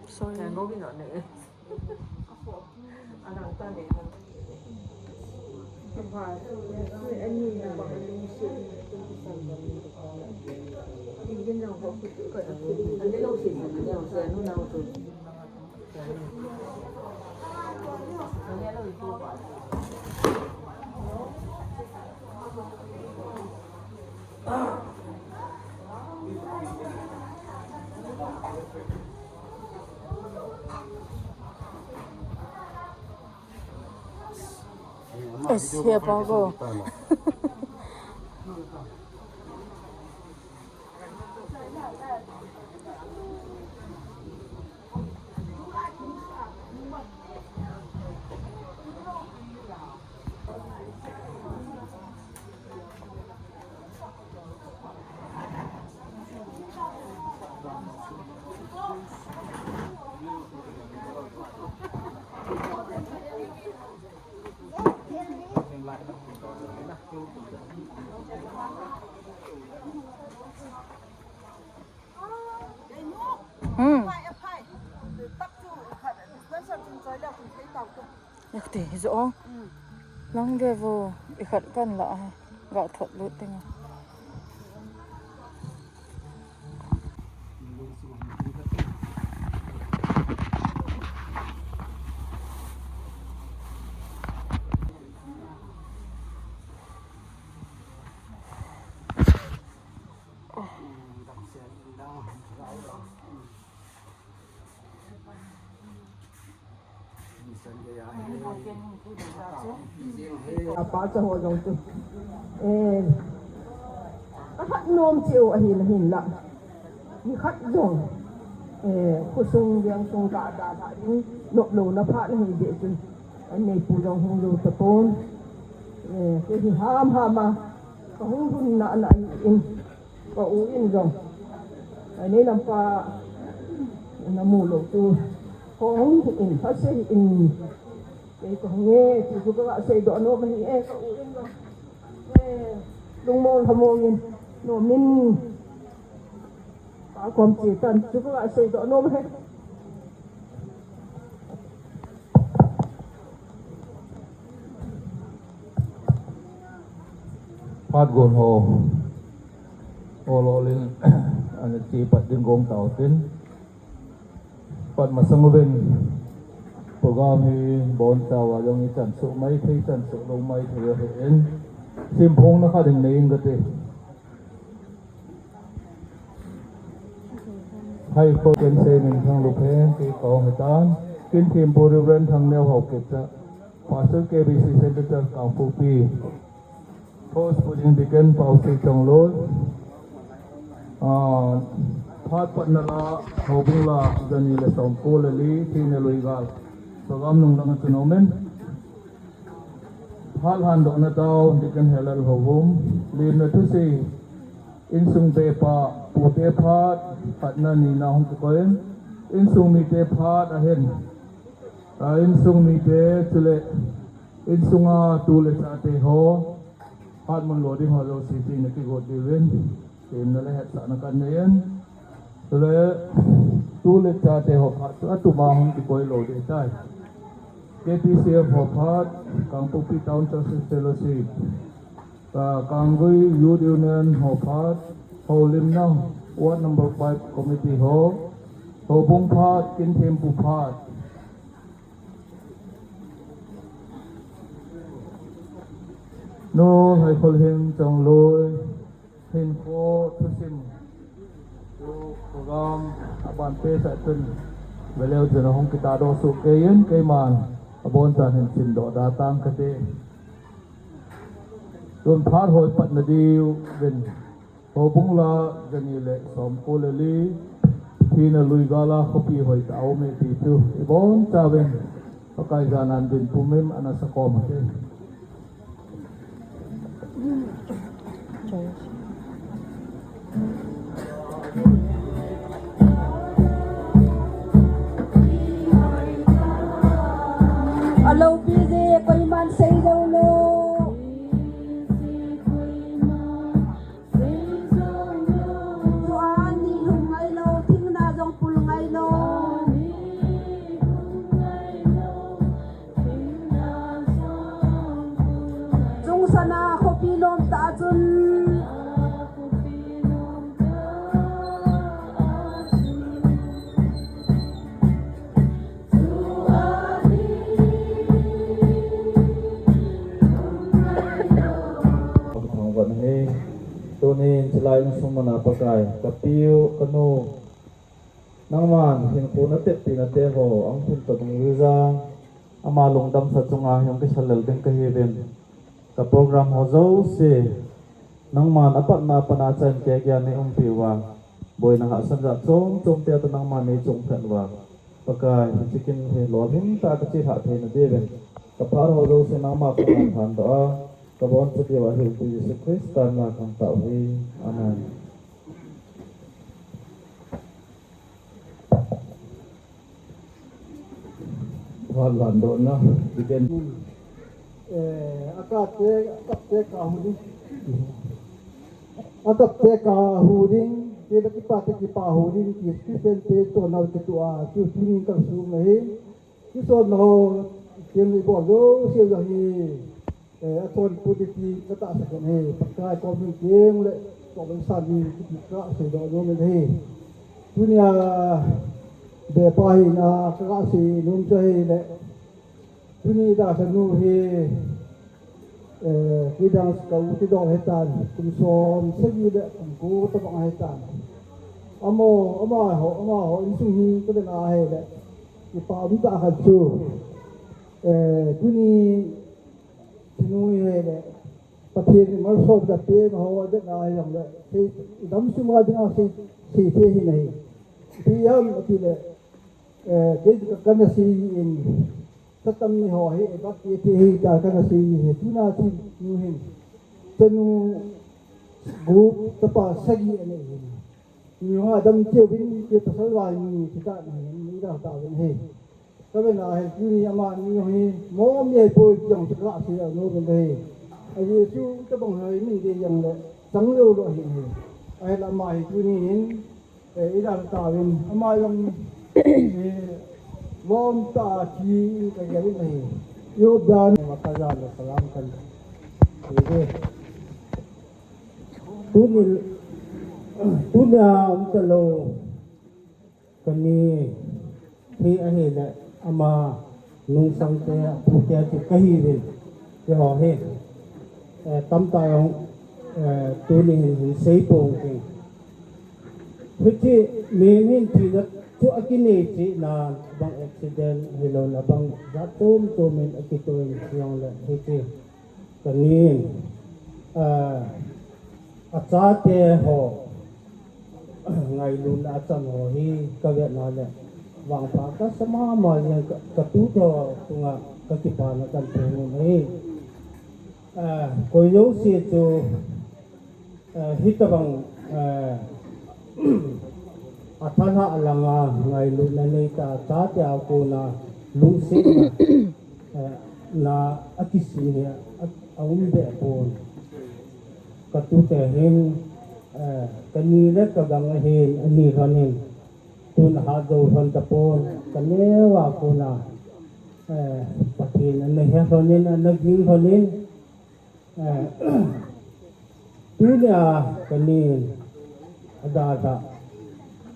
Sorry. Ngogi no ne. Anang ta ne. Apa? Ani na ba ni shi tu san ba ni ko. Ingin na ko ko. Ande lo shi ne ko nu na ko. Ande lo ko ba. Siapa kau? Yak ti zo lang devo ikhat kan la ga thot lu ting apa cho ho jong tu khát nom chiu a hin la ni khát jong ku sung yang sung ka da ni no lo na pha ni de tu an nei pu jong hong lo ta pon ke hi ham ma ko hong bun na in ko u in jong ai nei lam pa na mu lo tu hong in fa se in ko nghe thì chú các bạn xây đó nó mới có uống rồi đúng môn tham môn nó min có còn chỉ cần chú các bạn xây đó nó mới phát gồm hồ lô lên anh chị bắt đến gồm tàu tiến bắt mà sang bên program hi bon chawa yong chan su mai thei chan su lo mai thei hen sim phong na kha ding nei ing gate hai po ten se min thang lu phe ki ko hetan kin thim po ren thang neo hok ke cha pastor KBC center ka pu pi post putting begin pau se chong lo phat pat na la hobung la jani le som ko le li thi ne loi gal program nung lang tu nomen hal han do na tao dikan helal hom lin na tu si in sung pe pa pu te phat pat na ni na hong ko en in sung mi te phat a hen in sung mi te chule in sunga tu le cha te ho phat mon lo di ho lo si ti na ki go di wen tem na le het sa na kan yen chule tu le cha te ho phat tu ma hong ki koi lo de tai KPCF of Heart, Kangpupi Town Church Fellowship, Kangui Youth Union of Heart, Ho Lim Nang, Ward number 5 Committee Ho, Ho Bung Phat, Kin Thêm Pu Phat. No, Hai Phol Him Chong Loi, Hin Kho Thu Sim, program Aban Pe Sa Tun, Veleo Jana Hong Kita Do Su Kayen Kaiman. Abon chan hin sin do da tang kate don phar hoi pat na diu ben ho bung la jani le som ko le li phi na lui gala khopi hoi ta au me ti tu ibon cha ben pakai janan bin pumim ana sakom te alo busy ko man say daw no sana ko pilom ta chunวันนี้ตัวนี้จะไล่สมนาปกายกับปิวกนูนังมันเห็นคนนัดเตะปีนัดเตะโหอังคุณตัวนี้จะอามาลงดำสัจจงอายังกิสเลลเป็นกะเฮเบนกับโปรแกรมหัวเจ้าเสนังมันอปัตนาปนาจันเกียร์ในองค์ปิวว่าบอยนังหาสัญญาจงเตียตนังมันในจงเถิดว่าปกายจะกินเฮลอหินตากระจิหะเทนเดเบนกับพาร์หัวเจ้าเสนังมาปนาทันตัวKabon sedia wahyu Yesus Kristus lah kang tawi. Amen. Walan dona bikin akapte kahuding kita kipahuding Kristen te to na ketua tu tuni kang su nahi tu so no tin bo go sia ga hi aton putiti kata sakan he pakai ko min keng le ko ben sadi kita se do no men he dunia de pai na ka si num chai le dunia da sa nu he kidang ka uti do hetan kum som sagi de ko to bang hetan amo ho insu hi ko de na he le ki pa bi ta ka chu dunia Nui hele pathin mar sob da pe ma ho da na yam le se dam su ma ding se te hi nei ti yam ti le ke ka na si in tatam ni ho hi ba ti te hi da ka na si hi tu na ti nu hin tenu gu ta pa sagi ane hi ni ha dam che bin ke ta sal wa ni ti ta ni da ta wen heก็เป็นอะไรที่นี่อามานี่ฮีมอมใหญ่ป่วยจังจะกระสีเอาโน่นเลยไอ้เยซูจะบังเฮยนี่เดียังเลยจังเร็วเลยไอ้ละมาที่นี่เห็นไอ้ดาตาเป็นอามายังวอมตาชีกันยังไงโยบานมาตายาเลยสลามกันตุนยามตะโลกันนี่ที่ไอ้เห็นama nung sang te putia ti kahi rin te ho he tam ta yong tu ni hin sei pong ke puti menin ti da tu akini ti na bang accident hilo la bang datum to men akito yong la he ti kanin acha te ho ngai lu na chan ho hi ka ve na le wang pa ka sama ma ya ka tu to tunga ka ti pa na kan thong nei ko yo si to hitabang athana alanga ngai lu na nei ta ta ta ko na lu se na akisi ne aum be pon ka tu te hen ka ni le ka gang hen ani hanin tun hado hon tapon kalewa kuna patin na he honin naging honin tunya kanin adada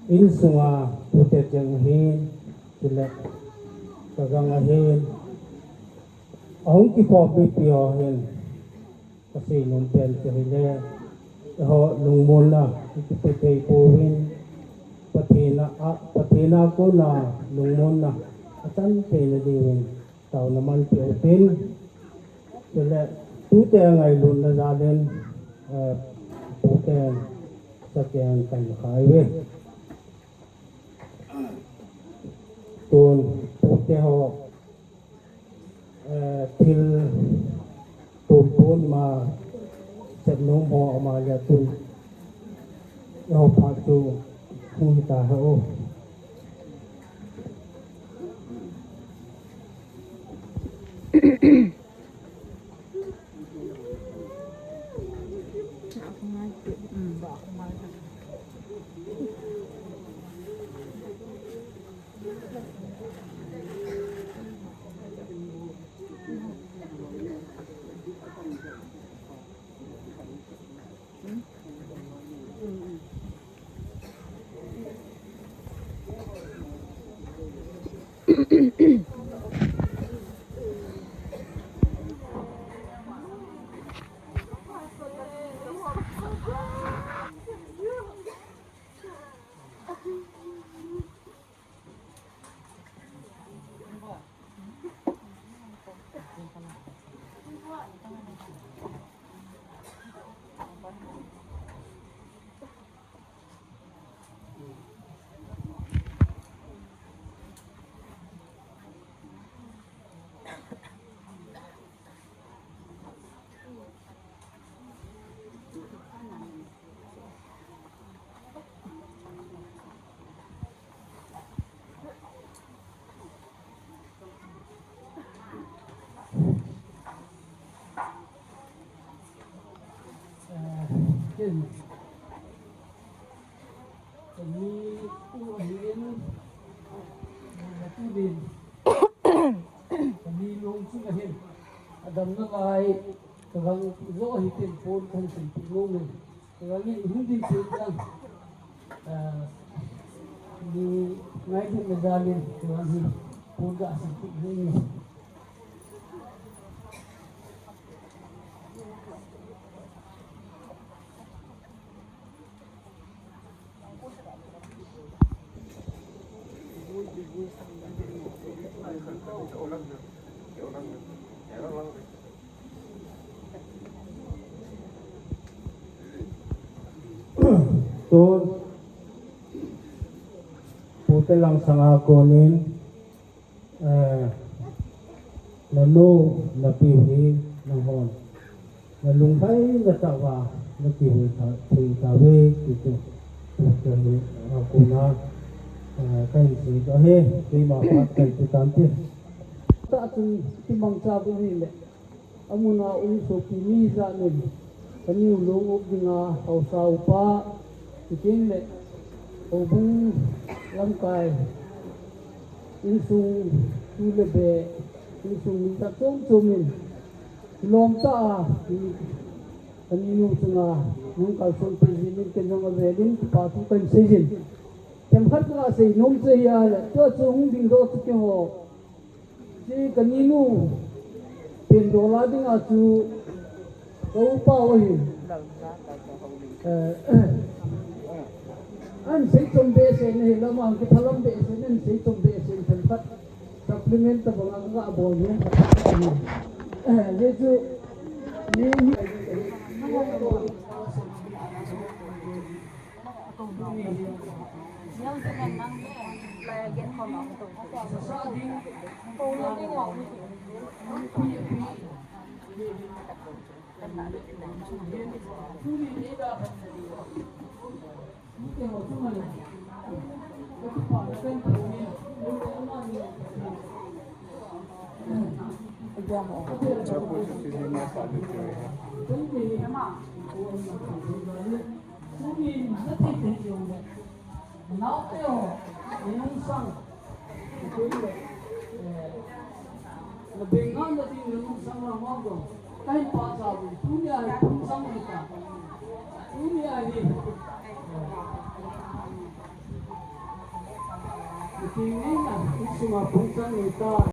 insunga pute jeng hin tile kagang hin ahong ki ko bi pio hin kasi nung pen ke hile ho lungmol na ipite powin patina ko na lungmon na atan te na diwin tao naman piutin sila tute ngay lun na zalin puten sa kyan kan highway tun pute ho til tumpun ma set nung ho amalya tun ho patu kung taho เช่นจะมีผู้เห็นผู้ดินจะมีลงซึ่งเห็นอดัมนั่งไอ้กำลังรอให้เป็นโฟนของสิ่งที่ลงเลยกำลังนี่หุ่นดินเสียงมีนายผู้มาจารินกำลังนี่โฟนกับสิ่งที่ลงเลยTuan Putih lang sangakonin nanu napihi nahon nalunghay natawa napihi tawe itu jadi aku na kain si dahe lima empat kain titanti tak tu timbang cabai ni le amuna uso kini zanen kani ulung dinga hausa upa ikin le obung langkai insung tulebe insung minta tom-tomin lom ta kani nu sunga nung kalson president kenjong avelin patu kan sejin tempat la sei nom se ya le to chung ding do tu ke ho ji kani nu pen dola ding a chu ko pa wa hi an sei chom be se ne la ma ke thalam be se ne sei chom be se tempat supplement ta bang ga bo ne le chu ni Dengan nanti nung sama mago, kain pasal dunia pun sama kita, dunia ini. Ini nak semua pun sama kita.